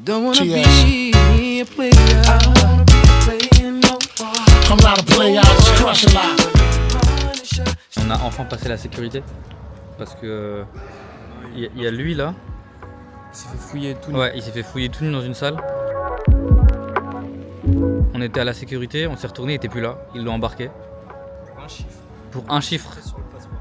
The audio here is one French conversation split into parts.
Don't wanna be a player. I don't wanna be playing no more. I'm not a player, I just crush a lot. On a enfin passé la sécurité parce que il y a lui là. Il s'est fait fouiller tout nu. Ouais, il s'est fait fouiller tout nu dans une salle. On était à la sécurité, on s'est retourné, il était plus là. Ils l'ont embarqué. Pour un chiffre. Pour un chiffre. Sur le passeport.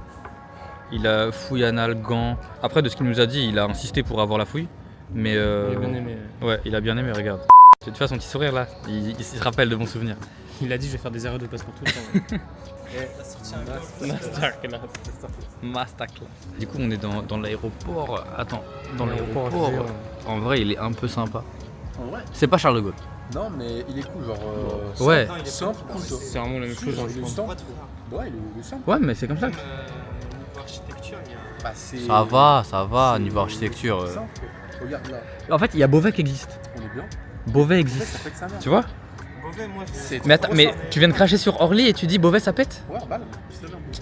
Il a fouille anal, gants. Après, de ce qu'il nous a dit, il a insisté pour avoir la fouille. Mais Il a bien aimé. ouais, il a bien aimé, regarde. Tu vois son petit sourire là, il se rappelle de bons souvenirs. Il a dit je vais faire des erreurs de passeport tout le temps. T'as sorti un masterclass. Masterclass. Du coup, on est dans l'aéroport. Attends, dans L'aéroport, l'aéroport. En vrai, il est un peu sympa. En vrai? C'est pas Charles de Gaulle. Non, mais il est cool, genre. Ouais. Simple, cool, toi. C'est vraiment la même chose dans le Il est fond. simple. Ouais, il est simple. Ouais, mais c'est comme ça. Architecture, il y a. Bah, c'est. Ça va, niveau architecture. Simple. Regarde là, En fait, il y a Beauvais qui existe. on est bien. Beauvais Ça existe. fait que sa mère. Tu vois? Beauvais, moi, C'est Mais attends, mais tu viens de cracher sur Orly et tu dis Beauvais ça pète? Ouais, balle.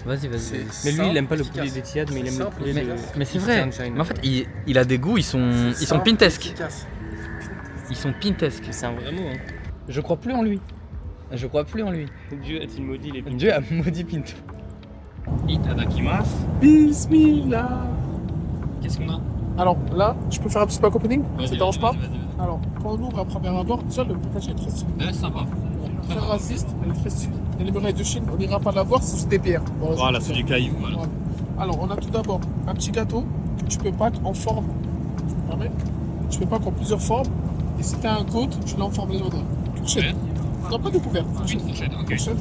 Vas-y, vas-y. C'est Mais lui, il aime pas le simple, poulet des tiades, mais il aime le Simple, poulet mais- de. Mais c'est vrai. Sunshine. Mais en fait, il a des goûts, ils sont simple, pintesques. efficace. Ils sont pintesques. C'est un vrai mot, hein. Je crois plus en lui. Je crois plus en lui. Dieu a-t-il maudit les Dieu a maudit Pinto. Itadakimasu. Bismillah. Qu'est-ce qu'on a? Alors là, je peux faire un petit pack opening? Ça te dérange pas? Vas-y. Alors, quand on ouvre à première abord, déjà le package est très stylé. Ouais, sympa. Très raciste, elle est très stylée. Et les murailles de Chine, on n'ira pas la voir, c'est juste des pierres. Bon, Voilà, c'est du caillou. Voilà. Voilà. Alors, on a tout d'abord un petit gâteau que tu peux pack en forme. Tu me permets? Tu peux pack en plusieurs formes. Et si t'as un côte, tu l'as en forme légendaire. Fourchette. Non, pas découvert. Fourchette. Fourchette, ok. Fourchette.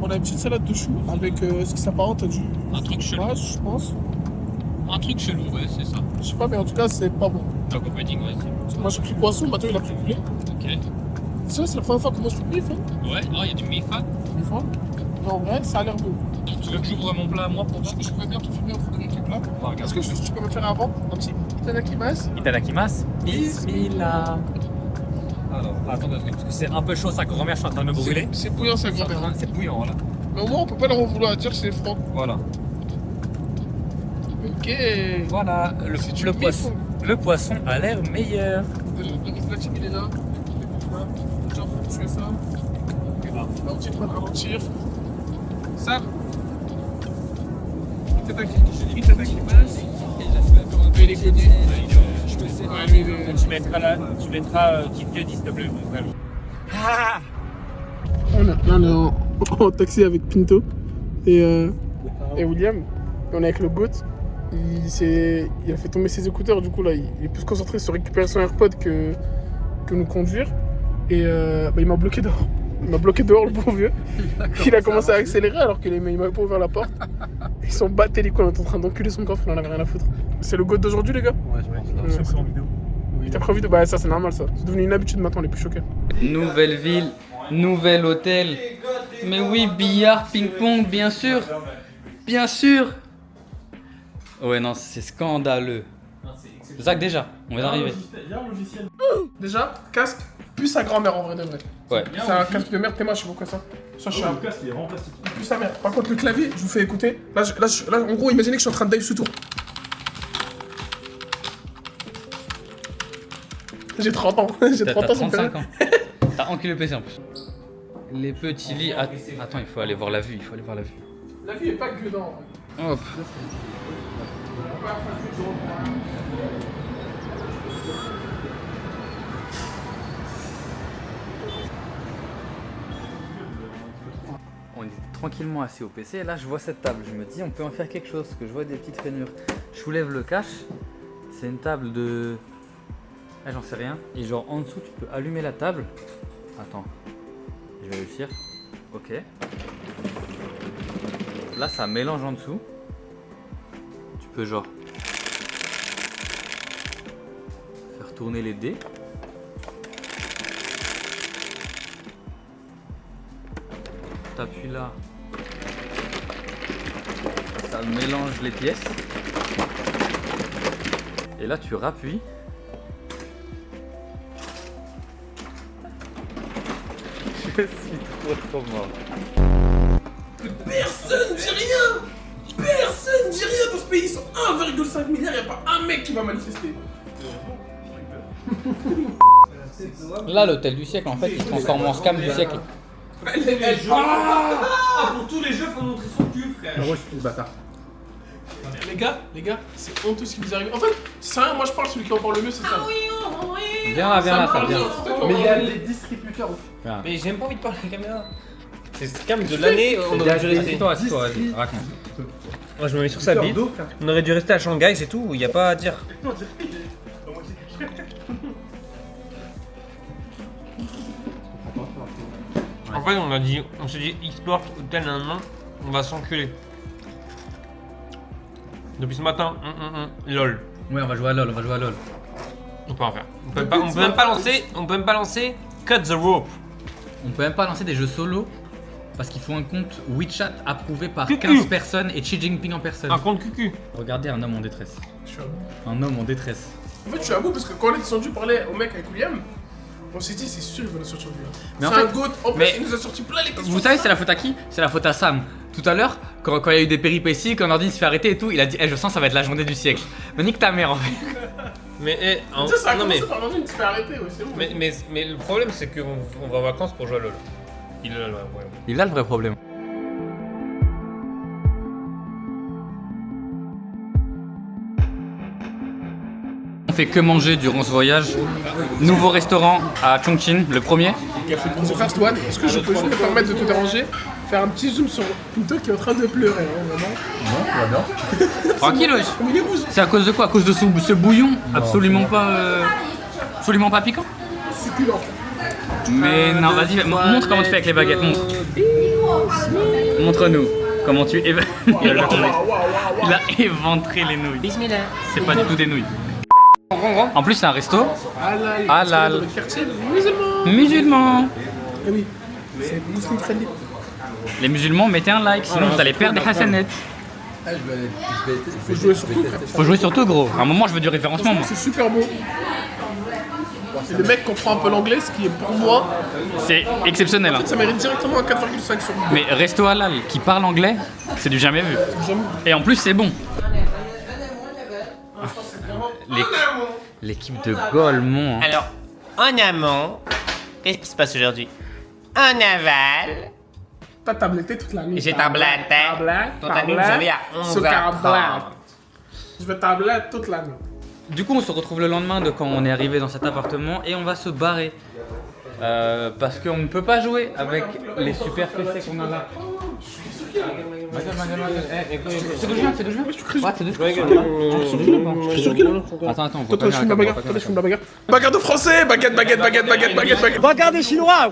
On a une petite salade de choux avec ce qui s'apparente à du Un truc chelou. fromage, je pense. Un truc chelou, ouais, c'est ça. Je sais pas, mais en tout cas, c'est pas bon. Donc, opening, ouais. Moi, j'ai pris poisson, Mathieu, il a pris poulet. Ok. Ça, c'est la première fois qu'on mange du bif, hein. Ouais, oh, il y a du mifa. Bif, hein. Mais en vrai, ça a l'air bon. Donc, tu veux que j'ouvre mon plat, moi, pour voir? Je pourrais bien te filmer en photo avec les plats. Regarde. Est-ce que tu peux me faire avant un petit itadakimasu? Itadakimasu. Bismillah. Alors, attends 2 secondes, parce que c'est un peu chaud, sa grand-mère, je suis en train de me brûler. C'est bouillant, sa grand-mère. hein. C'est bouillant, voilà. Mais au moins, on peut pas leur en vouloir à dire c'est froid. Voilà. Ok. Voilà, C'est le du poisson. bif. Le poisson a l'air meilleur. Le restaurant, il est là. Genre, tu fais ça. Et là, ralentir, pas ralentir. Ça. Itadakimasu. Il est connu. Ouais, lui, il est- Tu mettras Kid Cudi, s'il te plaît. On est en taxi avec Pinto et William. Et on est avec le GOAT. Il a fait tomber ses écouteurs, du coup là il est plus concentré sur récupérer son AirPod que nous conduire. Et il m'a bloqué dehors. Il m'a bloqué dehors, le bon vieux. Il a commencé à accélérer alors qu'il m'avait pas ouvert la porte. Ils sont battés les couilles, on est en train d'enculer son coffre, il en avait rien à foutre. C'est le GOAT d'aujourd'hui, les gars. Ouais, je pense. Ouais. C'est en vidéo. Il t'a pris en vidéo? Bah ça c'est normal ça. C'est devenu une habitude maintenant, on est plus choqués. Nouvelle ville, nouvel hôtel. Mais oui, billard, ping-pong, bien sûr. Bien sûr. Ouais, non, c'est scandaleux. Zach, déjà, on vient d'arriver. Déjà, casque, plus sa grand-mère en vrai de vrai. Ouais. C'est un casque de merde, t'es moi, je sais pas quoi ça. Ça, je suis un casque il est vraiment plastique. plus sa mère. Par contre, le clavier, je vous fais écouter. Là, en gros, imaginez que je suis en train de dive sous tour. J'ai 30 ans. J'ai T'as 30 ans, ça me fait 35 rire. ans. T'as enculé le PC en plus. Les petits lits. Attends, il faut aller voir la vue. La vie est pas que dans. Hop. On est tranquillement assis au PC et là je vois cette table, je me dis on peut en faire quelque chose, parce que je vois des petites rainures. Je soulève le cache, c'est une table de... Ah, j'en sais rien. Et genre en dessous tu peux allumer la table. Attends, je vais réussir. Ok. Là ça mélange en dessous. Tu peux genre faire tourner les dés. T'appuies là, ça mélange les pièces. Et là tu rappuies. Je suis trop mort. Personne dit rien. Personne dit rien dans ce pays. Ils sont 1,5 milliard. Y'a pas un mec qui va manifester. Là, l'hôtel du siècle, en fait, il se transforme en scam du siècle. Pour tous les jeux, faut montrer son cul, frère. Ah ouais, c'est le bâtard. Les gars, c'est honteux ce qui vous arrive. En fait, c'est rien, moi je parle, celui qui en parle le mieux, c'est ça. Viens là, ça vient. Mais il y a des distributeurs. Mais j'ai même pas envie de parler à la caméra. C'est le scam de l'année, on aurait dû rester. Assis-toi, vas-y, raconte. Moi je me mets sur sa bite. On aurait dû rester à Shanghai, c'est tout, il y a pas à dire. En fait, on s'est dit export hôtel on va s'enculer. Depuis ce matin, lol. Ouais, on va jouer à LoL, On peut en faire. On peut même pas lancer Cut the Rope. On peut même pas lancer des jeux solo parce qu'il faut un compte WeChat approuvé par Cucu. 15 personnes et Xi Jinping en personne. Un compte cucu. Regardez un homme en détresse. Je suis à bout. Un homme en détresse. En fait, je suis à bout parce que quand on est descendu parler au mec avec William, on s'est dit, c'est sûr qu'il va nous sortir du Mais en c'est un fait- goat. En plus, mais- il nous a sorti plein les questions. Vous savez, c'est la faute à qui? C'est la faute à Sam. Tout à l'heure, quand il y a eu des péripéties, quand Nordine se fait arrêter et tout, il a dit je sens ça va être la journée du siècle. Mais nique ta mère en fait. Mais Tu sais, ça a non mais, commencé par l'envie de se faire arrêter, ouais, c'est bon. mais le problème c'est qu'on va en vacances pour jouer à LoL. Il est là, ouais. Il a le vrai problème. On fait que manger durant ce voyage. Nouveau restaurant à Chongqing, le premier. The First One, est-ce que je peux juste me permettre de te déranger? Faire un petit zoom sur Pinto qui est en train de pleurer, hein, vraiment. Non, tout va bien. Tranquille, wesh. Mais il est rouge. C'est à cause de quoi? À cause de ce bouillon absolument pas piquant. Succulent. Mais non, vas-y, montre comment tu fais avec les baguettes, montre. Montre-nous comment tu il a éventré les nouilles. C'est pas du tout des nouilles. En plus, c'est un resto Halal. Halal. Dans le quartier musulman. musulman. Ah oui, c'est muslim friendly. Les musulmans, mettez un like, sinon vous allez perdre des hasanettes. Ah, je vais Faut jouer sur tout, frère. Faut jouer surtout, gros. À un moment, je veux du référencement, moi. C'est super beau. Et le mec comprend un peu l'anglais, ce qui est pour moi, C'est exceptionnel. Hein. ça mérite directement un 4,5 sur 10. Mais resto halal qui parle anglais, c'est du jamais vu. Jamais. Et en plus, c'est bon. L'équipe de Golemont. Hein. Alors, en amont, qu'est-ce qui se passe aujourd'hui? En aval, T'as tabletté toute la nuit. j'ai tabletté. Toute la nuit, vous savez, à Ce 11h30. tablette. Je vais tabletter toute la nuit. Du coup, on se retrouve le lendemain de quand on est arrivé dans cet appartement et on va se barrer. Parce qu'on ne peut pas jouer avec les super PC qu'on a là. C'est d'où je viens, c'est d'où je viens. Ouais, c'est d'où je viens. Attends, on voit Toi, je fume la bagarre. Toi, je fume la bagarre. Bagarre de français. Baguette. Bagarre des Chinois.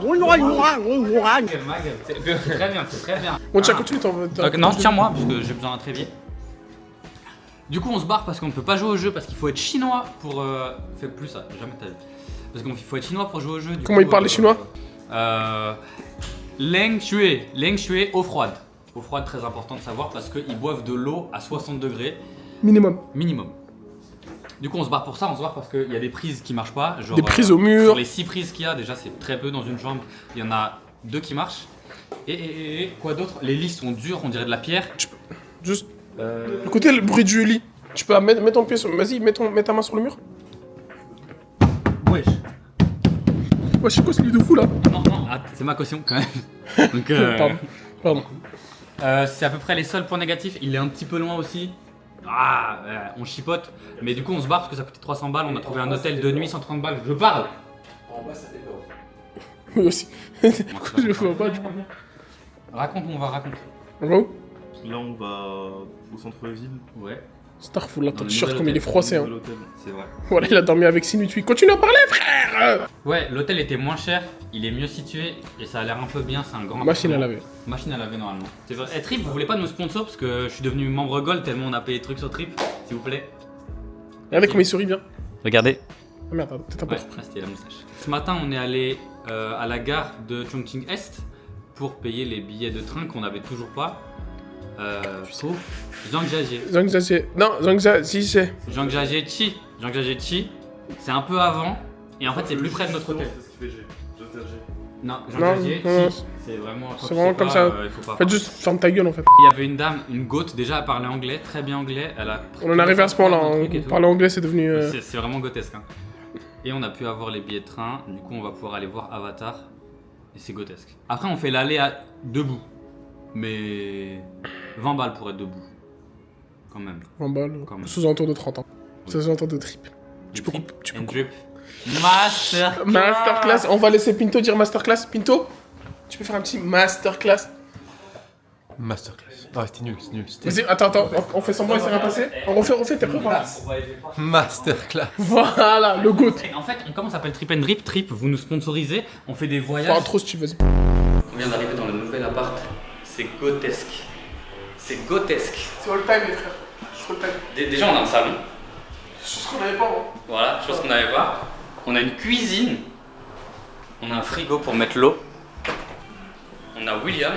C'est très bien, c'est très bien. Bon, tiens, continue ton. Non, tiens-moi, parce que j'ai besoin d'un trépied. Du coup, on se barre parce qu'on ne peut pas jouer au jeu, parce qu'il faut être chinois pour. Fais plus ça, jamais t'as vu. Parce qu'il faut être chinois pour jouer au jeu. Comment ils parlent, les Chinois? Leng Shui, eau froide. Eau froide, très important de savoir parce qu'ils boivent de l'eau à 60 degrés Minimum. minimum. Du coup, on se barre pour ça, on se barre parce qu'il y a des prises qui marchent pas. Genre, Des prises au mur. Sur les 6 prises qu'il y a, déjà, c'est très peu dans une chambre. Il y en a 2 qui marchent. Et quoi d'autre? Les lits sont durs, on dirait de la pierre. Juste. Écoutez le bruit du lit. Tu peux mettre ton pied sur. Vas-y, mets ta main sur le mur. Wesh. Ouais, c'est quoi ce lit de fou là? Non, c'est ma caution quand même. Donc, Pardon. c'est à peu près les seuls points négatifs. Il est un petit peu loin aussi. On chipote. Mais du coup, on se barre parce que ça coûtait 300 balles. On a trouvé un hôtel de nuit 130 balles. Je parle. Oui, aussi. Je vois pas du coup. Raconte, on va raconter. On va où? Là, on va au centre-ville. Ouais. Starful, là, Dans ton le t-shirt nouvel comme il est hôtel. froissé. Hein. Nouvel hôtel, c'est vrai. Voilà, il a dormi avec Sinutui. Continue à parler, frère! Ouais, l'hôtel était moins cher. Il est mieux situé. Et ça a l'air un peu bien. C'est un grand Machine à appartement. laver. Machine à laver normalement. C'est vrai. Eh, Trip, vous voulez pas de nos sponsors? Parce que je suis devenu membre Gold tellement on a payé des trucs sur Trip. S'il vous plaît. Regardez comment il sourit bien. Regardez. Ah merde, attends, peut-être un peu Ouais, trop. là c'était la moustache. Ce matin, on est allé à la gare de Chongqing Est pour payer les billets de train qu'on n'avait toujours pas. Pour Zhangjiajie. Zhangjiajie. Non, Zhangjiajie. Zhangjiajie. C'est un peu avant. Et en fait, c'est plus près de notre hôtel. C'est ce qui fait G. Non, Non, Zhangjiajie, non, c'est vraiment. c'est vraiment comme ça. Il faut pas En fait, juste ferme ta gueule en fait. Il y avait une dame, une goth, déjà elle parlait anglais, très bien anglais. Elle a On en est arrivé à ce point-là. un Hein. truc et tout. Parler anglais, c'est devenu. C'est vraiment grotesque. Hein. Et on a pu avoir les billets de train. Du coup, on va pouvoir aller voir Avatar. Et c'est grotesque. Après, on fait l'aller à debout. Mais 20 balles pour être debout. Quand même. 20 balles. Quand même. Sous alentour de 30 ans. Oui. Sous alentour de trip. Tu peux Trip couper. Tu peux and couper. drip. Masterclass. Masterclass. On va laisser Pinto dire masterclass. Pinto, tu peux faire un petit masterclass. Masterclass. Non, c'était nul, c'est nul. Vas-y, attends. On fait semblant, il s'est rien passé. On refait, t'es prêt pour Masterclass. Voilà, le goût. En fait, comme on s'appelle Trip and Drip, Trip, vous nous sponsorisez, on fait des voyages. Pas trop Steve, vas-y. On vient d'arriver dans le nouvel appart. C'est grotesque. C'est grotesque. C'est all time, les frères. C'est all time. Déjà, on a un salon. Chose qu'on n'avait pas, hein. Voilà, chose qu'on n'avait pas. On a une cuisine. On a un frigo pour mettre l'eau. On a William.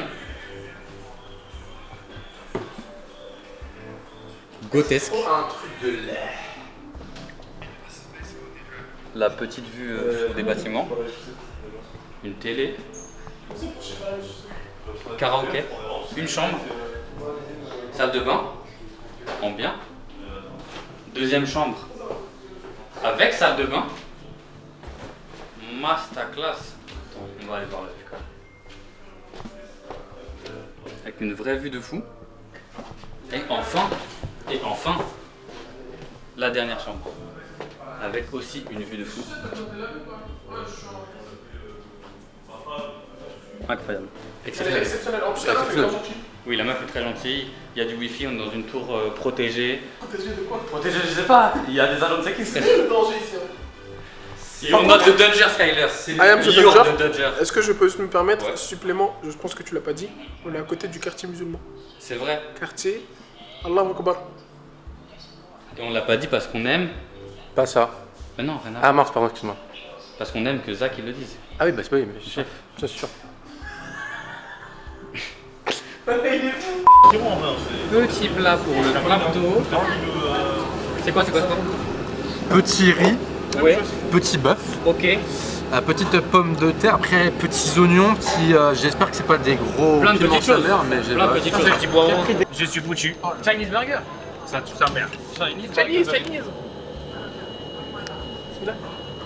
Grotesque. Un truc de lait. La petite vue sur des bâtiments. Une télé. Karaoké. Une chambre. Salle de bain. En bien. Deuxième chambre. Avec salle de bain. Masterclass. Attends, on va aller voir la vue quand même. Avec une vraie vue de fou. Et enfin, la dernière chambre. Avec aussi une vue de fou. Incroyable. Exceptionnel. Exceptionnel. En plus, la meuf est bien gentille. Oui, la meuf est très gentille. Il y a du wifi, on est dans une tour protégée. Protégée de quoi? Protégée, je sais pas. Il y a des agents de sécurité. Danger ici. You're not the danger, Skyler. I am the You're danger. the danger. Est-ce que je peux me permettre, Ouais. supplément, je pense que tu l'as pas dit, on est à côté du quartier musulman. C'est vrai. Quartier, Allahu Akbar. Et on l'a pas dit parce qu'on aime. Pas ça. Mais non, rien à Ah voir. mince, pardon, excuse-moi. Parce qu'on aime que Zach il le dise. Ah oui, bah c'est pas oui, mais Chef. c'est sûr. Petit plat pour le plateau. C'est quoi Petit riz, Ouais. petit bœuf, Ok. petite pomme de terre, après petits oignons, j'espère que c'est pas des gros Plein de piments petites choses. saveurs, mais j'ai Plein de petites choses. Je suis foutu. Chinese burger. Ça tue sa mère. Chinese.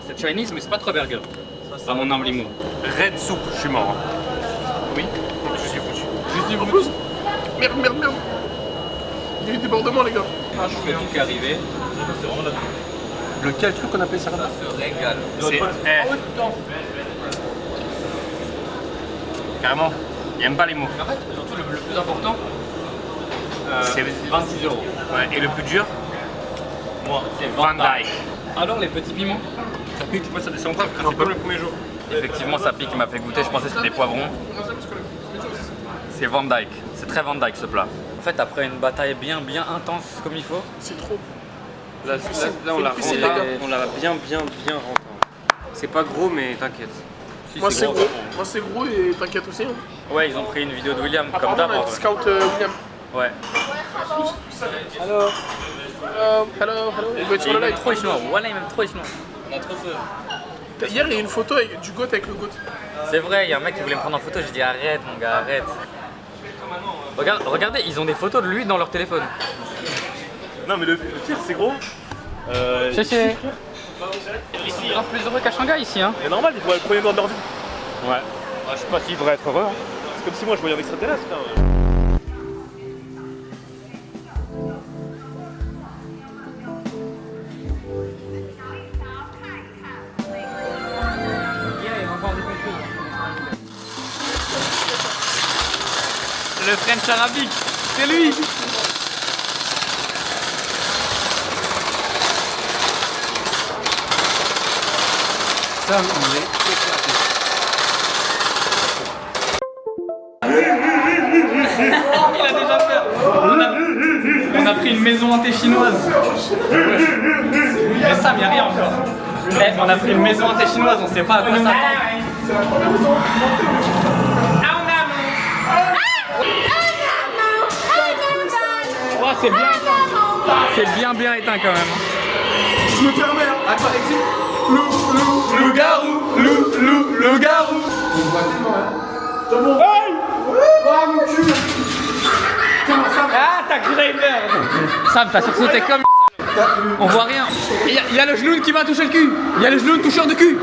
C'est Chinese mais c'est pas trop burger. À mon humble mot. Red soup, je suis mort. Oui, je suis foutu. En plus, merde. Il y a eu des débordements, les gars. Ah, je fais tout qui est arrivé. Lequel truc qu'on appelle ça? Ça se régale. C'est. Carrément, il aime pas les mots. En fait, surtout le plus important, C'est 26 €. Ouais, et le plus dur, moi, C'est Van Dyke. Alors les petits piments. Ça pique, moi ça descend pas, c'est comme le premier jour. Effectivement, ça pique, il m'a fait goûter. Je pensais que c'était des poivrons. C'est Van Dyke. C'est très Van Dyke ce plat. En fait, après une bataille bien intense comme il faut, C'est trop. Là, on l'a difficile, les gars. bien rentré. C'est pas gros, mais t'inquiète. Si, Moi, c'est gros et t'inquiète aussi. Hein. ouais, ils ont pris une vidéo de William comme Apparemment, on a d'hab. un scout William. Ouais. Hello. Il veut être sur le live. trop chinois. Voilà, il m'aime trop chinois. Hier, il y a une photo avec du goat avec le goat. C'est vrai, il y a un mec qui voulait me prendre en photo. J'ai dit arrête, mon gars, arrête. Regardez, ils ont des photos de lui dans leur téléphone. Non, mais le pire, c'est gros. C'est grave plus heureux qu'à Shanghai ici, hein. C'est normal, il faut être le premier dans leur vie. Ouais. Je sais pas s'il devrait être heureux. Hein. C'est comme si moi je voyais un extraterrestre. Le French arabique, c'est lui. Ça, on est éclaté. Il a déjà peur. On a pris une maison hantée chinoise. Mais Sam, y'a rien encore. Eh, on a pris une maison hantée chinoise, on sait pas à quoi s'attendre. Oh, c'est bien éteint. C'est bien éteint quand même. Je me permets, hein. Attends, exit. Loup-garou. On voit tellement, hein. Hey! Oh, mon cul. Ah, t'as cru Sam, t'as sursauté comme On voit rien. Il y a le genou qui m'a touché le cul. Il y a le genou toucheur de cul.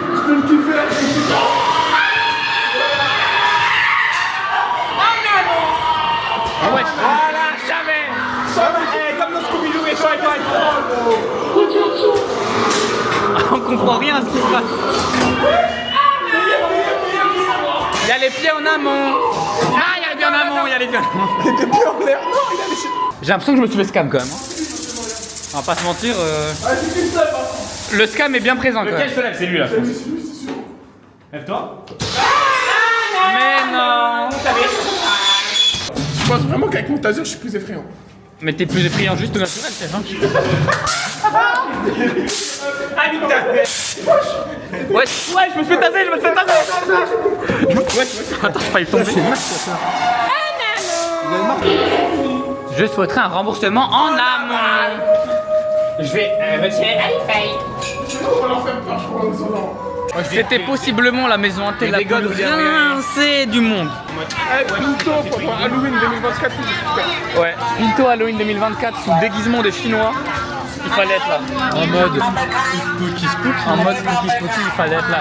Ah ouais. Voilà, jamais. Comme dans Scooby-Doo et Toy Toy. On comprend rien à ce qui se passe. Il y a les pieds en amont. Ah, il y a les pieds en amont, il y a les pieds en amont. Il était bien en l'air. Non, il a laissé. J'ai l'impression que je me suis fait scam quand même. On va pas se mentir. Le scam est bien présent quand même. Lequel se lève? C'est lui là, je pense. Lève-toi. Mais non. Je pense vraiment qu'avec mon taser, je suis plus effrayant. Mais t'es plus effrayant juste au naturel, chef. Hein. Ouais, je me fais taser, Attends, j'ai failli tomber. Je souhaiterais un remboursement en amont. Je vais retirer l'iPhone. C'était possiblement la maison hantée la plus rincée du monde. Pinto pour Halloween 2024, c'est super. Ouais, Pinto Halloween 2024 sous déguisement des Chinois. Il fallait être là. En mode spooky spooky. En mode spooky spooky, il fallait être là.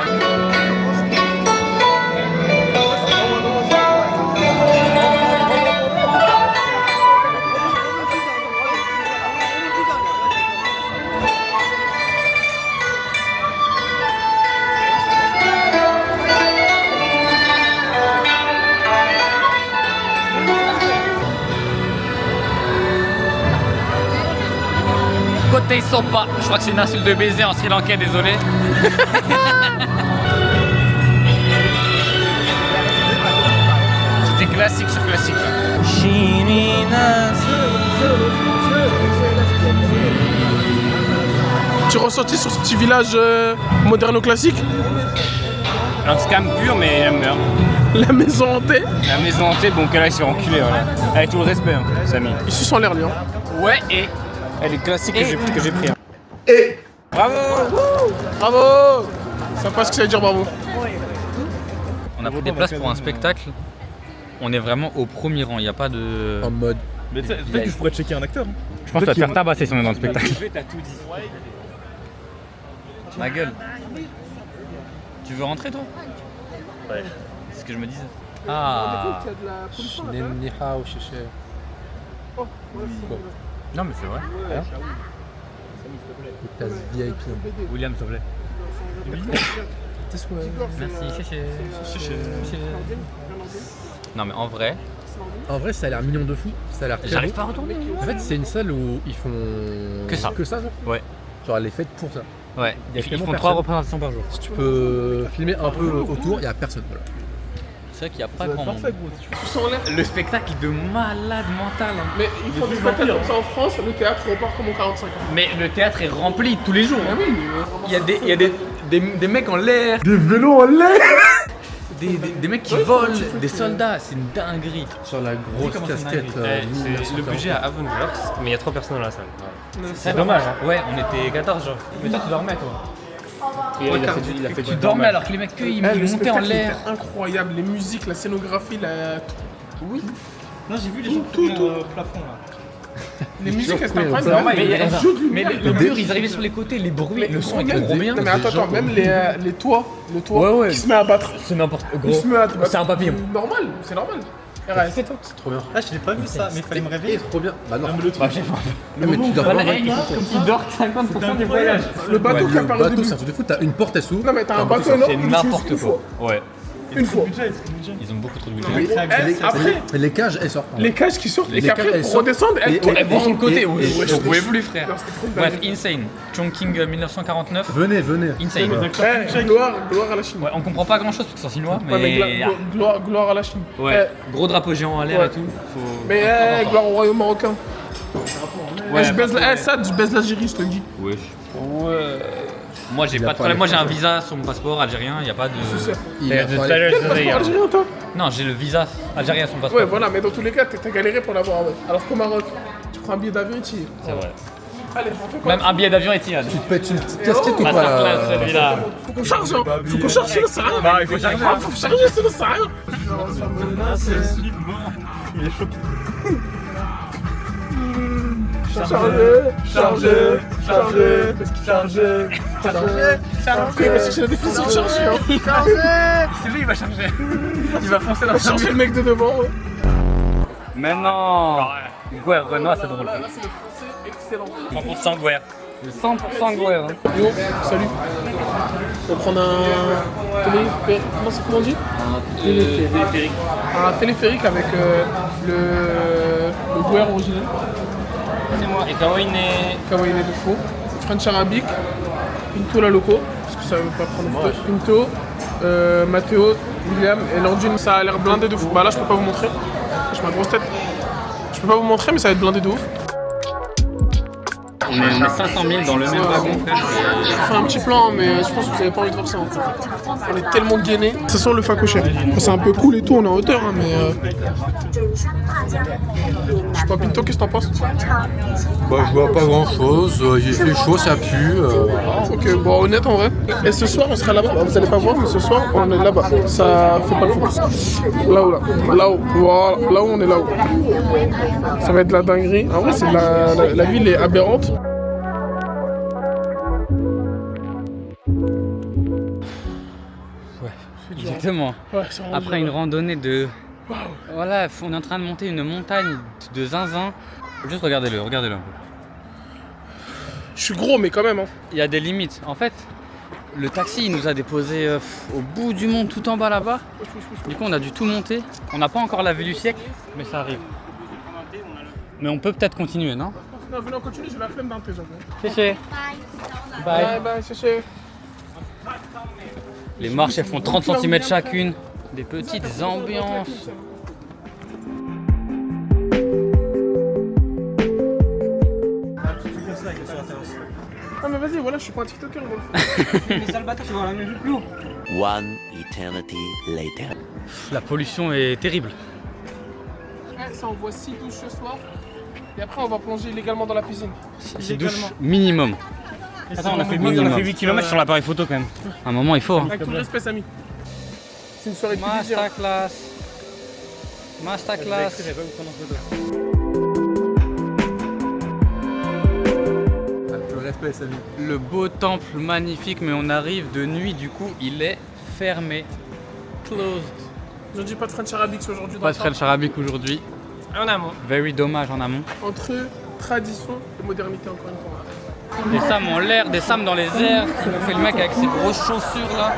Côté sopa, je crois que c'est une insulte de baiser en Sri Lankais, désolé. C'était classique sur classique. Tu ressortis sur ce petit village moderno-classique? Un scam pur, mais j'aime bien. La maison hantée? La maison hantée, bon, qu'elle aille se faire enculer, voilà. Avec tout le respect, hein, Samy. Il suce en l'air, lui. Hein. Ouais, et Elle est classique que j'ai pris. Hein. Et Bravo. bravo! Ça passe ce que ça veut dire bravo. on a pris des places pour un spectacle. On est vraiment au premier rang, il n'y a pas de... En mode. Mais peut-être que je pourrais checker un acteur. Hein. Je pense que tu vas te faire tabasser si on est dans le spectacle. T'as tout dit. Ma gueule. Tu veux rentrer toi? Ouais. C'est ce que je me disais. Ah. Non mais c'est vrai. William, s'il te plaît. Merci, chéché. Non mais en vrai, En vrai, ça a l'air mignon de fou. Ça a l'air très j'arrive beau. pas à retourner. En fait, c'est une salle où ils font. Que ça. Que ça, genre. Ouais. Genre, elle est faite pour ça. Ouais, Il y a ils tellement font personne. 3 représentations par jour. Si tu peux filmer un peu autour, il n'y a personne. Voilà. C'est vrai qu'il n'y a pas grand monde. Tu sens en l'air. Le spectacle de malade mental. Hein. Mais ils font des spectacles comme ça en France, le théâtre repart comme en 45 ans. Mais le théâtre est rempli tous les jours. Ah Hein. oui, Il y a des mecs en l'air. Des vélos en l'air. Des mecs qui volent, des soldats, c'est une dinguerie. Sur la grosse comment c'est casquette. C'est le budget à Avengers, mais il y a 3 personnes dans la salle. C'est dommage. Hein. Ouais, on était 14 genre. Mais toi tu dormais toi. Il a fait Tu dormais alors que les mecs ils Le montaient en spectacle l'air. était incroyable, les musiques, la scénographie, Oui. Non, j'ai vu les gens qui au plafond là. Les musiques, elles étaient C'est incroyables. normal, Même mais les jeux de mais lumière. le mur ils arrivaient sur les côtés, les bruits, le son était trop bien. Non mais attends, même les toits, le toit Ouais, ouais. qui se met à battre. C'est n'importe Il gros. se met à battre. C'est un papillon. Normal, c'est normal. C'est toi. C'est trop bien. Ah, je l'ai pas vu ça, mais il fallait me réveiller. C'est trop bien. Bah non. Bah je sais pas. Mais tu dois Voilà, voir. comme s'ils dorment 50% du voyage. Le bateau qui Le apparaît au bateau, début. c'est un truc de fou. T'as une porte, elle s'ouvre. Non mais t'as un bateau C'est énorme, tu l'utilises n'importe une quoi. fois. Ouais. Une fois. Ils ont beaucoup trop de Mais, budget. après, Les cages, elles sortent. les cages qui sortent et Les qu'après cages, elles pour sortent. redescendre, elles Et- tournent. Elles vont sur le côté. Et- Ouais, et- je pouvais plus frère. Non, c'était trop une Bref, dinguerie. Insane. Chongqing 1949. Venez, venez. Insane. Gloire à la Chine. Ouais, on comprend pas grand chose parce que c'est en chinois, Ouais, mais mais. gloire à la Chine. Ouais, gros drapeau géant en l'air Ouais. et tout. Faut... Mais gloire au royaume marocain. Ouais, je baise je baise l'Algérie, je te le dis. Ouais. Moi j'ai pas de problème, moi j'ai un visa sur mon passeport algérien, y a pas de. Il a de pas tout à l'heure, Quel passeport algérien toi? Non, j'ai le visa algérien sur mon passeport. Ouais, voilà, mais dans tous les cas, t'as galéré pour l'avoir. Ouais. Alors qu'au Maroc, tu prends un billet d'avion et tu y es. C'est vrai. Allez, on fait quoi? Même un billet d'avion est tiré. Tu te pètes une petite casquette ou pas Masterclass là celui-là. Faut qu'on charge, hein. Faut qu'on charge, sinon ça sert à rien. Bah, il faut charger. Faut charger, sinon ça sert à rien. Il va chercher la définition de charger. C'est lui, il va charger. Il va foncer dans le Charger le mec de devant. Mais non. Guerre, Renoir, c'est drôle. Là, c'est le français excellent. 100% Guerre. 100% Guerre. Yo, salut. On va prendre un comment on dit? Téléphérique. Un téléphérique avec le Guerre original. C'est moi. Et Kawaii Kawaii de faux. French Arabic. Pinto la loco. Parce que ça veut pas prendre photo. Pinto. Matteo, William et Lordine. Ça a l'air blindé de fou. Bah là, je peux pas vous montrer. J'ai ma grosse tête. Je peux pas vous montrer, mais ça va être blindé de ouf. On est 500 000 dans le même wagon, frère. On fait un petit plan, mais je pense que vous avez pas envie de voir ça. On est tellement gainés. Ça sent le facochère. C'est un peu cool et tout, on est en hauteur, hein, mais. Je sais pas, Pinto, qu'est-ce que t'en penses? Bah, je vois pas grand chose, il fait chaud, ça pue. Ok, bon, honnête en vrai. Et ce soir, on sera là-bas. Vous allez pas voir, mais ce soir, on est là-bas. Ça fait pas le focus. Là-haut, là. Là-haut. Voilà. Là-haut, on est là-haut. Ça va être de la dinguerie. En vrai, c'est de la ville est aberrante. Exactement. Ouais, c'est vraiment Après dur. une randonnée de... Voilà, on est en train de monter une montagne de zinzin. Juste regardez-le, regardez-le un peu. Je suis gros, mais quand même. Hein. Il y a des limites. En fait, le taxi il nous a déposé au bout du monde, tout en bas là-bas. Du coup, on a dû tout monter. On n'a pas encore la vue du siècle, mais ça arrive. Mais on peut peut-être continuer, non? Non, venez, on continue, j'ai la flemme d'un thé, j'avoue. Chéché. Bye. Bye, bye, chéché. Les marches, elles font 30 cm chacune. Des petites ambiances. Ah, mais vas-y, voilà, je suis pas un TikToker, moi. Les albatros, ils vont la même plus haut. One eternity later. La pollution est terrible. Ouais, ça envoie 6 douches ce soir. Et après, on va plonger illégalement dans la piscine. 6 douches minimum. Attends, on a fait 8 km sur l'appareil photo quand même. À un moment, il faut. Hein. Avec tout le respect, Samy. C'est une soirée de plaisir. Masterclass. Masterclass. Le respect, Samy. Le beau temple magnifique, mais on arrive de nuit, du coup, il est fermé. Closed. Je dis pas de French Arabic aujourd'hui. Pas de French Arabic aujourd'hui. En amont. Very dommage en amont. Entre tradition et modernité, encore une fois. Des Sam en l'air, des Sam dans les airs. Il nous fait le mec avec ses grosses chaussures là.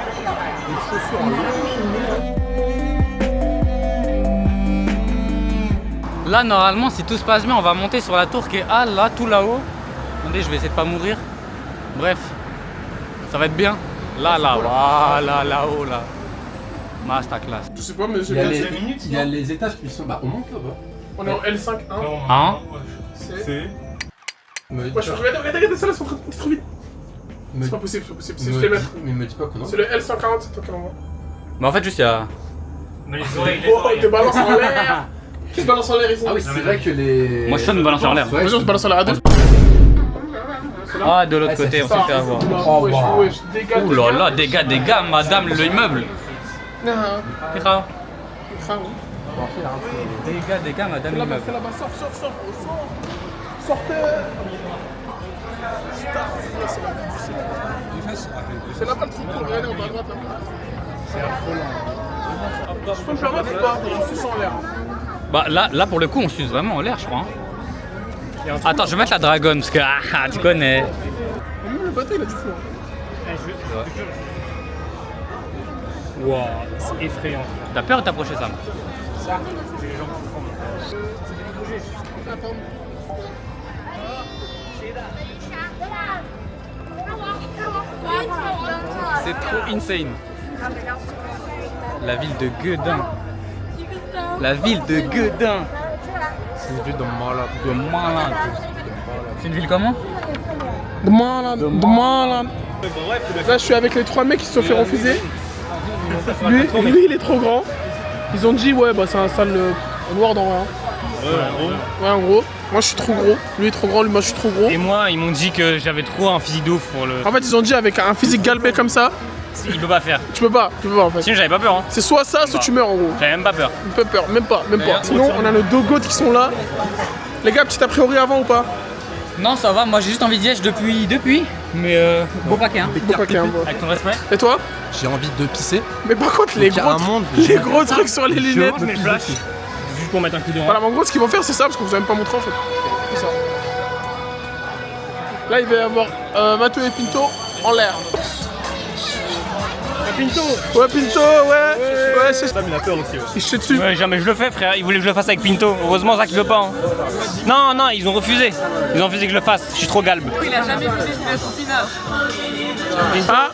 Là, normalement, si tout se passe bien, on va monter sur la tour qui est là, tout là-haut. Attendez, je vais essayer de pas mourir. Bref, ça va être bien. Là, voilà, là-haut, là. Masterclass. Je sais pas, mais j'ai Il y a bien les, il y a les étages qui sont. Bah, on monte là-bas. On est en L5-1. Hein? C'est. Me dis Ouais, je pas- regarde, ça là, c'est en train de monter trop vite. me- C'est pas possible, c'est pas possible. C'est me je les dis- mettre. Mais me dis pas qu'on en C'est le L140, c'est toi qui l'envoie. Mais en fait, juste il y a. Mais les oreilles, Oh, il te balance en l'air. Qui se balance en l'air ici? Ah oui, c'est vrai que les. Moi, je sonne me balancer en l'air. Ouais, Vas-y, on se balance en l'air à deux. Ah, de l'autre Ah, côté, c'est on ça. s'est fait avoir. Oh, Wesh, bah. wesh, dégâts. Ouh là là, dégâts, madame, l'immeuble. Non, Pira. crâne. Dégâts, madame, Fais là-bas, l'immeuble. fais là-bas, sors. Sortez. C'est là-bas le truc pour regardez, on va à droite là. Je peux me permettre ou pas? On suce en l'air. Bah là pour le coup on suce vraiment en l'air je crois. Hein. Attends je vais mettre la dragon parce que tu connais. Mais même le bateau il a du flot. Waouh, c'est effrayant. T'as peur de t'approcher Sam? C'est trop insane. La ville de Guedin. La ville de Guedin. C'est une ville de malade. De malade. C'est une ville comment? De malade. Là je suis avec les 3 mecs qui se sont fait refuser. Lui il est trop grand. Ils ont dit ouais bah c'est un sale noir dans rien. Ouais en gros. Moi je suis trop gros. Lui il est trop grand, moi je suis trop gros. Et moi, ils m'ont dit que j'avais trop un physique de ouf pour le. En fait ils ont dit avec un physique galbé comme ça, Il peut pas faire. tu peux pas en fait. Sinon, j'avais pas peur. Hein. C'est soit ça, soit tu meurs en gros. J'avais même pas peur. Peu peur, même pas. Sinon on a nos 2 goats qui sont là. Les gars, petit a priori avant ou pas? Non, ça va, moi j'ai juste envie d'y être depuis. Mais beau paquet, hein. Beau paquet, hein, bon. Avec ton respect. Et toi? J'ai envie de pisser. Mais par contre, les gros trucs sur les lunettes. Je mets le flash. Juste pour mettre un coup de rang. Voilà, mais en gros, ce qu'ils vont faire, c'est ça, parce que vous avez même pas montré en fait. C'est ça. Là, il va y avoir Matteo et Pinto en l'air. Pinto. Ouais, Pinto, ouais, c'est ça. Sam, il a peur aussi. Il se chie dessus. Ouais, jamais je le fais, frère. Ils voulaient que je le fasse avec Pinto. Heureusement, Zach, je veux pas. Hein. Non, ils ont refusé. Ils ont refusé que je le fasse. Je suis trop galbe. Il a jamais fait son finale. Ah,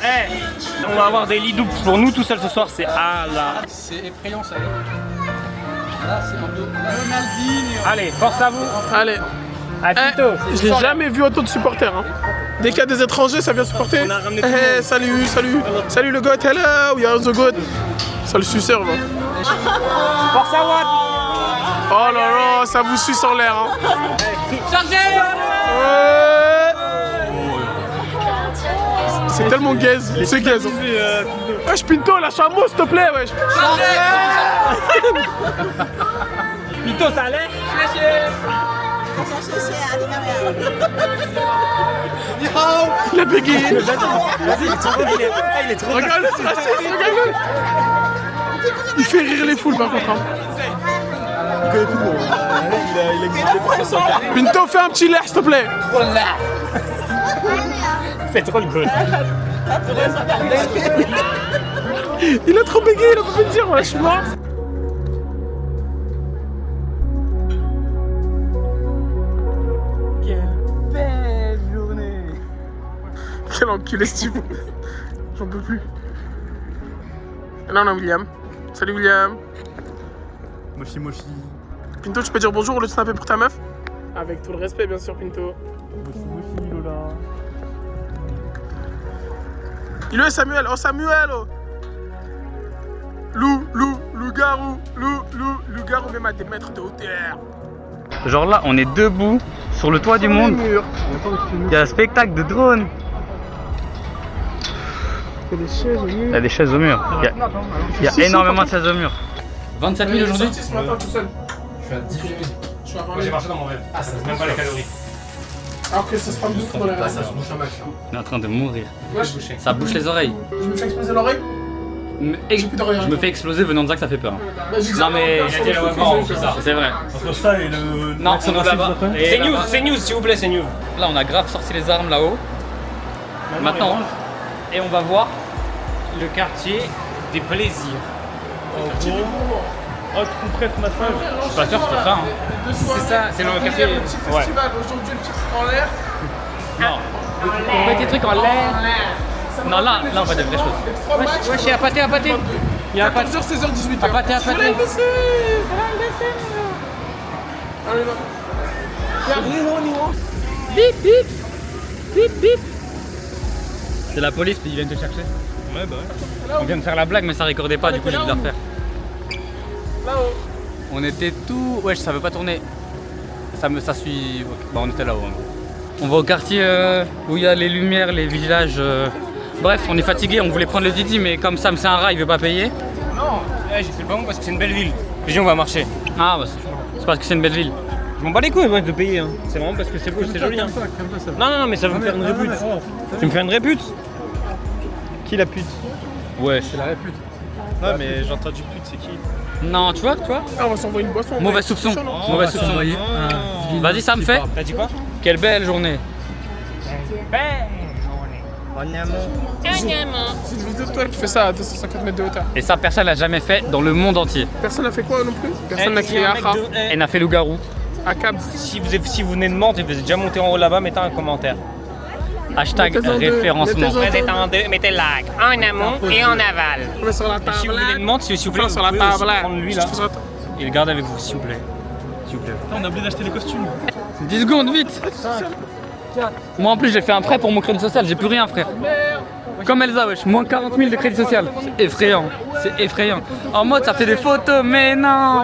on va avoir des lits doubles pour nous tout seuls ce soir. C'est là. C'est effrayant ça. Là, c'est un peu. Allez, force à vous. Allez. À Pinto. Je l'ai jamais vu autant de supporters. Hein. Dès qu'il y a des étrangers, ça vient supporter. On a ramené tout le monde. Salut le goat, hello, you're the goat. Ça le suceur, va. Force à Watt. Oh là là, ça vous suce en l'air. Hein. Chargez! C'est tellement gaze, c'est gaze. Wesh Pinto, lâche un mot s'il te plaît, wesh. Pinto, ça allait? Il a bégayé. Vas-y, il est trop. Regarde-le, c'est raciste, regarde-le. Il fait rire les foules par contre. Hein. Pinto, fais un petit l'air s'il te plaît. C'est trop le goal. Il a trop bégayé, il a pas pu te dire, ouais, je suis mort. Quel enculé ce type. J'en peux plus. Et là on a William. Salut William. Moshi. Pinto, tu peux dire bonjour au lieu de snapper pour ta meuf? Avec tout le respect bien sûr Pinto. Moshi, Lola. Il est Samuel, oh Samuel oh. Loup-garou, même à des mètres de hauteur. Genre là, on est debout sur le toit du monde. Il y a un spectacle de drone. Il y a des chaises au mur. Il y a des chaises au mur. Il y a énormément de chaises au mur. 27 000 aujourd'hui. Ce matin tout seul. Je suis à 10 000. Je suis à 20 Moi, j'ai 000. marché dans mon rêve. Ah, ça se même pas les calories. Alors que ça se passe beaucoup dans la Là, ça se bouche un max. On est en train de mourir. Wesh, Ça bouche les oreilles. je me fais exploser l'oreille. Et J'ai plus d'oreille. je me fais exploser venant de Zach, ça fait peur. Non mais c'est vrai. Entre ça et le. Non, c'est là-bas. C'est news, s'il vous plaît, c'est news. Là, on a grave sorti les armes là-haut. Maintenant, et on va voir Le quartier des plaisirs. Oh, tu préf massage. Je suis pas sûr que c'était ça. Hein. C'est ça, c'est le quartier. Le petit festival, aujourd'hui le petit truc en l'air. Petit truc en l'air. Non, là on va des vraies choses. Wesh, il y a pâté. Il y a 14h, 16h, 18h. à pâté. Allez, Bip. C'est la police, puis ils viennent te chercher. Ouais, bah ouais. On vient de faire la blague, mais ça recordait pas, du coup j'ai dû la refaire. Là-haut. On était tout. Wesh, ça veut pas tourner. Ça suit. Bah, on était là-haut. Hein. On va au quartier où il y a les lumières, les villages. Bref, on est fatigué, on voulait prendre le Didi, mais comme Sam c'est un rat, il veut pas payer. Non, j'ai fait le bon parce que c'est une belle ville. Les gens vont marcher. Ah, bah, c'est parce que c'est une belle ville. Je m'en bats les couilles moi de payer. Hein. C'est vraiment parce que c'est beau, c'est joli. Hein. Non, mais ça va me faire une répute. Tu me fais une répute? Qui la pute? Ouais, C'est la répute. Ouais, mais j'ai entendu pute, c'est qui? Non, tu vois Ah, on va s'envoyer une boisson. Mauvais soupçon. Mauvais soupçon. Vas-y, Sam, fais. T'as dit quoi? Quelle belle journée. C'est une vidéo de toi qui fait ça à 250 mètres de hauteur. Et ça, personne l'a jamais fait dans le monde entier. Personne n'a fait quoi non plus? Personne n'a crié Aha. Elle n'a fait loup-garou. À Cab. Si vous venez de Mantes et vous êtes déjà monté en haut là-bas, mettez un commentaire. Hashtag Mettez-en deux, référencement. mettez-en En deux, mettez like, en amont et en aval. On est sur la Et table. si vous venez de Mantes, s'il vous plaît, Sur la vous pouvez aussi table. prendre lui là et le garder avec vous, s'il vous plaît. S'il vous plaît. On a oublié d'acheter les costumes. 10 secondes, vite. Moi en plus j'ai fait un prêt pour mon crédit social, j'ai plus rien frère. Comme Elsa wesh, moins 40 000 de crédit social. C'est effrayant, c'est effrayant. En mode ça fait des photos, mais non.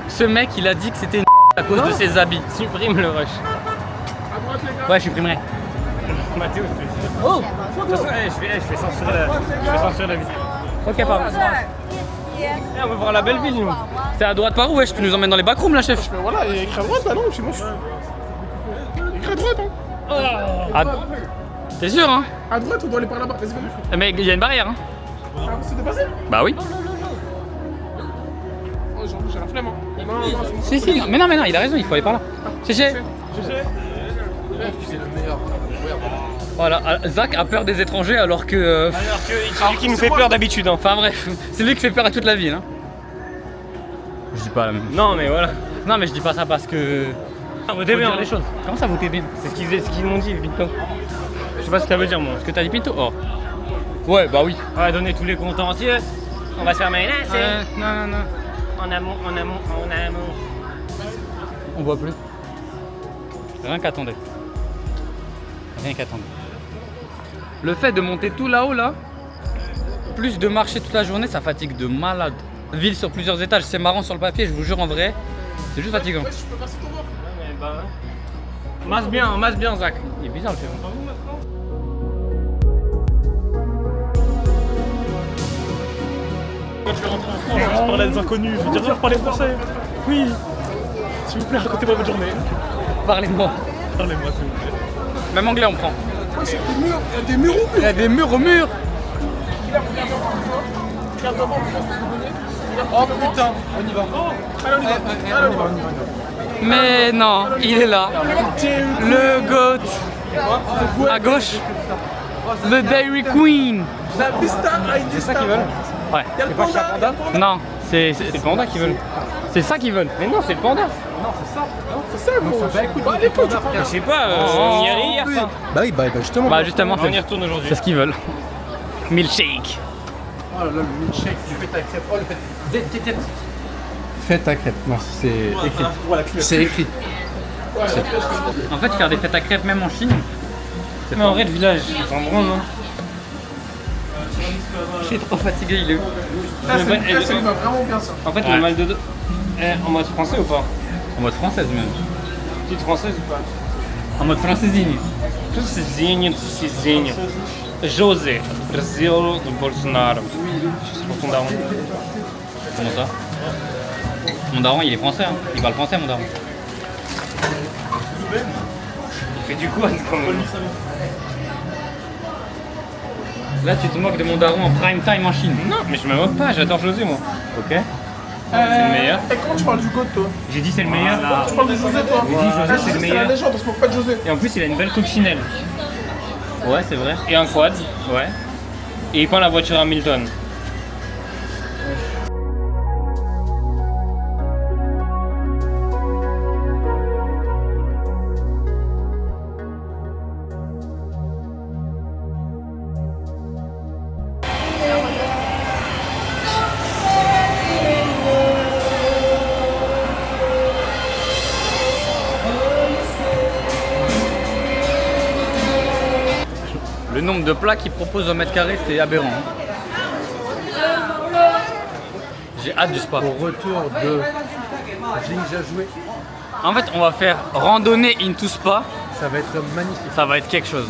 Ce mec il a dit que c'était une à cause de ses habits. Supprime le rush. Ouais, je supprimerai. Mathéo, je te dis. Oh! De toute façon, je fais censurer la vidéo. Ok, pardon. On va voir la belle ville, nous. C'est à droite par où wesh? Tu nous emmènes dans les backrooms là, chef? Mais voilà, il y a écrit à droite, bah non, chez moi je suis. Ah, t'es sûr, hein? À droite, on doit aller par là-bas. Vas-y, vas-y. Mais il y a une barrière, hein? Ah, c'est dépassé? Bah oui. Oh, j'ai la flemme, hein. Non, non, c'est bon. Si, non. Mais non, il a raison, il faut aller par là. C'est C'est le meilleur. Voilà, Zach a peur des étrangers alors que. Alors que c'est lui qui nous fait peur d'habitude. Hein. Enfin bref, c'est lui qui fait peur à toute la ville. Hein. Je dis pas la même. Non, mais voilà. Non, mais je dis pas ça parce que. Ah, votez bien. Dire les choses. Comment ça, votez bien? C'est ce qu'ils m'ont dit, Pinto. Je sais pas ce que ça veut dire, moi. Ce que t'as dit, Pinto? Oh. Ouais, bah oui. On va donner tous les comptes entiers. On va se faire menacer. Non. En amont. On voit plus. Rien qu'attendez. Le fait de monter tout là-haut, là, plus de marcher toute la journée, ça fatigue de malade. Ville sur plusieurs étages, c'est marrant sur le papier, je vous jure en vrai, c'est juste fatigant. Ouais, je peux passer ton bord. Masse bien, Zach. Il est bizarre le fait. Quand je vais rentrer en France, je parle à des inconnus, je vais dire, vous parlez français? Oui. S'il vous plaît, racontez-moi votre journée. Parlez-moi. Parlez-moi, s'il vous plaît. Même anglais on prend. Ouais, c'est des murs. Il y a des murs au mur. Il y a des murs au mur. Regarde devant, je pense que je peux donner. Oh putain, on y va. Allez, on y va. Allez, on y va. Mais non, il est là. Le goat. À gauche. Le Dairy Queen. La Vista avec des stars. Ouais. Il y a le panda. Non, c'est le panda qu'ils veulent. C'est ça qu'ils veulent. Mais non, c'est le panda. C'est ça, gros. Bah, écoute. Je sais pas, on y allait hier, ça. Bah oui, bah justement. Bah justement, On y retourne aujourd'hui. c'est ce qu'ils veulent. Milkshake. Oh là là, le milkshake, tu fais ta crêpe. Oh, le fait. Fais ta crêpe. Non, c'est écrit. C'est écrit. En fait, faire des fêtes à crêpes même en Chine, c'est Mais en vrai, le village, ils s'en branlent, hein. je suis trop fatigué, il est où? Ça, ça lui va vraiment bien, ça. En fait, Ouais. le mal de dos. En mode français ou pas? En mode française même. Petite française ou pas? En mode francésine. Francesinho. José, Brasil do Bolsonaro. C'est pour ton daron. Comment ça? Mon daron, il est français, hein. Il parle français, mon daron. Il fait du quoi quand même? Là, tu te moques de mon daron en prime time en Chine. Non, mais je me moque pas, j'adore José moi. Ok. C'est le meilleur. Et comment tu parles du goat, toi? J'ai dit c'est le meilleur. Tu parles de José, toi? J'ai dit José, c'est le la meilleur. légende, on se moque pas de José. Et en plus, il a une belle coccinelle. Ouais, c'est vrai. Et un quad. Ouais. Et il peint la voiture Hamilton. Le nombre de plats qu'ils proposent au mètre carré, c'est aberrant. J'ai hâte du spa. Au retour de Jinja joué, En fait, on va faire randonnée into spa. ça va être magnifique. Ça va être quelque chose.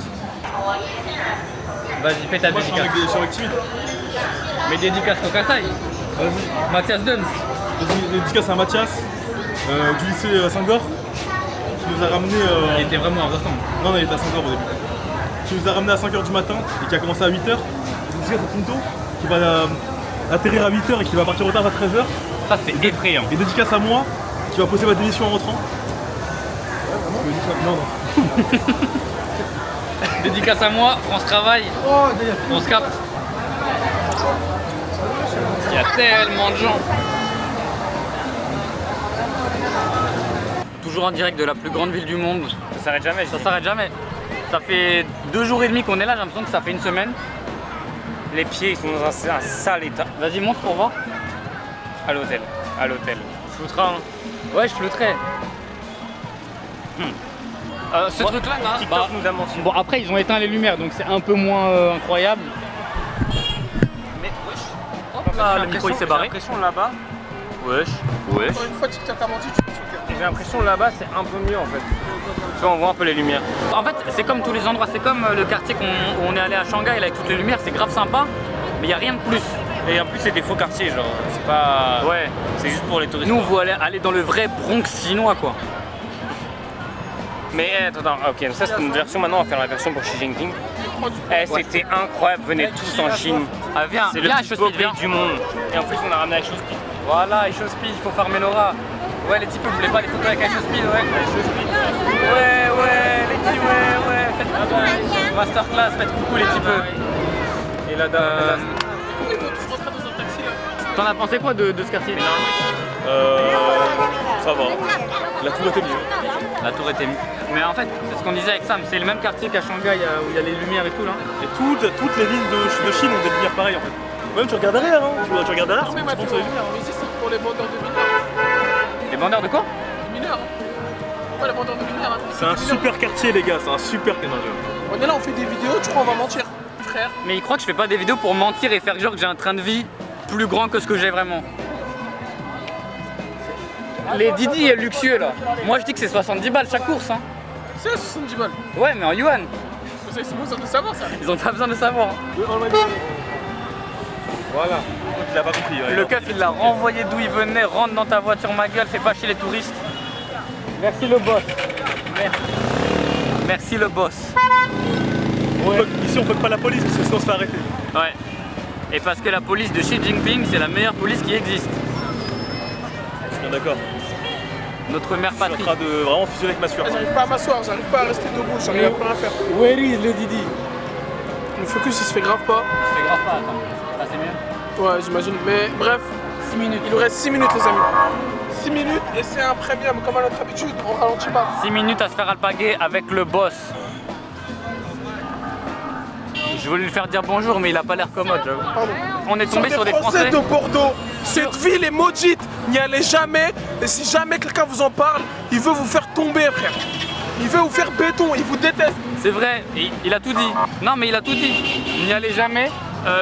Vas-y, fais ta dédicace. Mais dédicace au Kasai. Mathias Duns. Dédicace à Mathias, du lycée Saint-Gor, qui nous a ramené. Il était vraiment ressemble. Non, il était à Saint-Gor au début. Qui nous a ramené à 5h du matin et qui a commencé à 8h. Dédicace à Pinto, qui va atterrir à 8h et qui va partir au taf à 13h. Ça, c'est effrayant. Et dédicace à moi, qui va poser ma démission en rentrant. Non. Dédicace à moi, France Travail, France Cap. Il y a tellement de gens. Toujours en direct de la plus grande ville du monde. Ça s'arrête jamais. Ça s'arrête jamais. Ça fait 2 jours et demi qu'on est là, j'ai l'impression que ça fait une semaine. Les pieds ils sont dans un sale état. Vas-y, monte pour voir. À l'hôtel. Floutra, hein. Ouais, je flotterai. Ce truc-là, là, TikTok bah, nous a menti. bon, après, ils ont éteint les lumières, donc c'est un peu moins incroyable. Mais wesh, hop là, le micro il s'est barré. J'ai l'impression là-bas. Wesh. Encore une fois, TikTok a menti, tu peux choquer. J'ai l'impression là-bas c'est un peu mieux en fait. Tu vois, on voit un peu les lumières. En fait, c'est comme tous les endroits, c'est comme le quartier où on est allé à Shanghai, là, avec toutes les lumières, c'est grave sympa, mais il n'y a rien de plus. Et en plus c'est des faux quartiers, genre c'est pas. Ouais. C'est juste pour les touristes. Nous, on veut aller dans le vrai Bronx chinois, quoi. Mais attends, ok, donc ça c'est une version, maintenant on va faire la version pour Xi Jinping. C'était incroyable, venez tous en Chine. Ah viens, C'est le viens, plus beau pays du monde. Et en plus on a ramené Aisho Speed. Voilà, Aisho Speed, il faut farmer Laura. Ouais, les petits peu, vous voulez pas les photos avec Aisho Speed, ouais. Ouais, les petits, ouais. Faites coucou. Masterclass, faites coucou les petits peu. Et là, T'en as pensé quoi de ce quartier? Ça va. La tour était mieux. La tour était mieux. Mais en fait, c'est ce qu'on disait avec Sam, c'est le même quartier qu'à Shanghai où il y a les lumières et tout là. Et toutes les villes de Chine ont des lumières pareilles en fait. Même tu regardes derrière, hein. Tu regardes derrière, Non, mais tu montes sur les lumières. ici c'est pour les vendeurs de mineurs. Les vendeurs de quoi? Les mineurs. Ouais, les vendeurs de mineurs. C'est un super quartier les gars, c'est un super quartier. On est là, on fait des vidéos, tu crois on va mentir, frère? Mais il croit que je fais pas des vidéos pour mentir et faire genre que j'ai un train de vie plus grand que ce que j'ai vraiment. Les Didi est luxueux là. Moi je dis que c'est 70 balles chaque course hein. C'est 70 balles. Ouais mais en yuan. C'est bon ça de savoir ça. Ils ont pas besoin de savoir. Hein. Voilà. Donc il a pas compris. Ouais, Le keuf il l'a renvoyé d'où il venait, rentre dans ta voiture ma gueule, fais pas chier les touristes. Merci le boss. Merci le boss. Ici on fait pas la police parce que sinon on se fait arrêter. Ouais. Et parce que la police de Xi Jinping c'est la meilleure police qui existe. Je suis bien d'accord. Notre mère Je patrie. suis en train de vraiment fusionner avec ma sueur. J'arrive pas à m'asseoir, j'arrive pas à rester debout, j'arrive à plus rien faire. Where is le Didi? Le focus il se fait grave pas. Ça fait grave pas, attends. Là c'est mieux. Ouais, j'imagine. Mais bref, 6 minutes. il nous reste 6 minutes les amis. 6 minutes et c'est un premium comme à notre habitude, on ralentit pas. 6 minutes à se faire alpaguer avec le boss. Je voulais lui faire dire bonjour mais il a pas l'air commode j'avoue. On est tombé sur des Français de Bordeaux. Cette ville est maudite, n'y allez jamais. Et si jamais quelqu'un vous en parle, il veut vous faire tomber frère. Il veut vous faire béton, il vous déteste. C'est vrai, il a tout dit. Non mais il a tout dit. N'y allez jamais.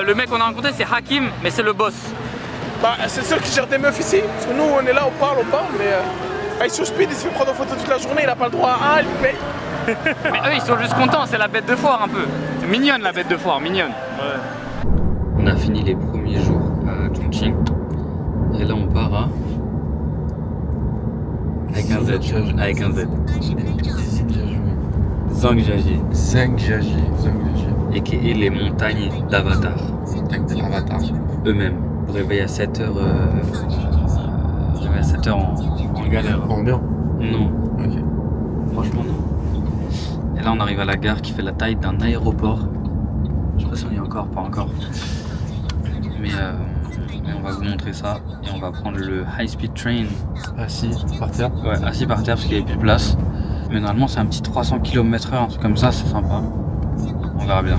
Le mec qu'on a rencontré c'est Hakim mais c'est le boss. Bah c'est le seul qui gère des meufs ici. Parce que nous on est là, on parle mais Aisho Speed il se fait prendre en photo toute la journée, il a pas le droit à un, il paye. Mais eux ils sont juste contents, c'est la bête de foire un peu. C'est mignonne la bête de foire, mignonne. Ouais. On a fini les premiers jours à Chongqing. Et là on part à... Avec un Z. Avec un Z. Zhangjiajie. Et les montagnes d'Avatar. Montagne de l'Avatar. Eux-mêmes. Vous réveillez à 7h. À 7h en galère. En bien. Non. Ok. Franchement non. Et là on arrive à la gare qui fait la taille d'un aéroport. Je sais pas si on y est encore, pas encore. Mais on va vous montrer ça et on va prendre le high speed train. Assis, par terre. Ouais, assis par terre parce qu'il n'y avait plus de place. Mais normalement c'est un petit 300 km/h, un truc comme ça, c'est sympa. On verra bien.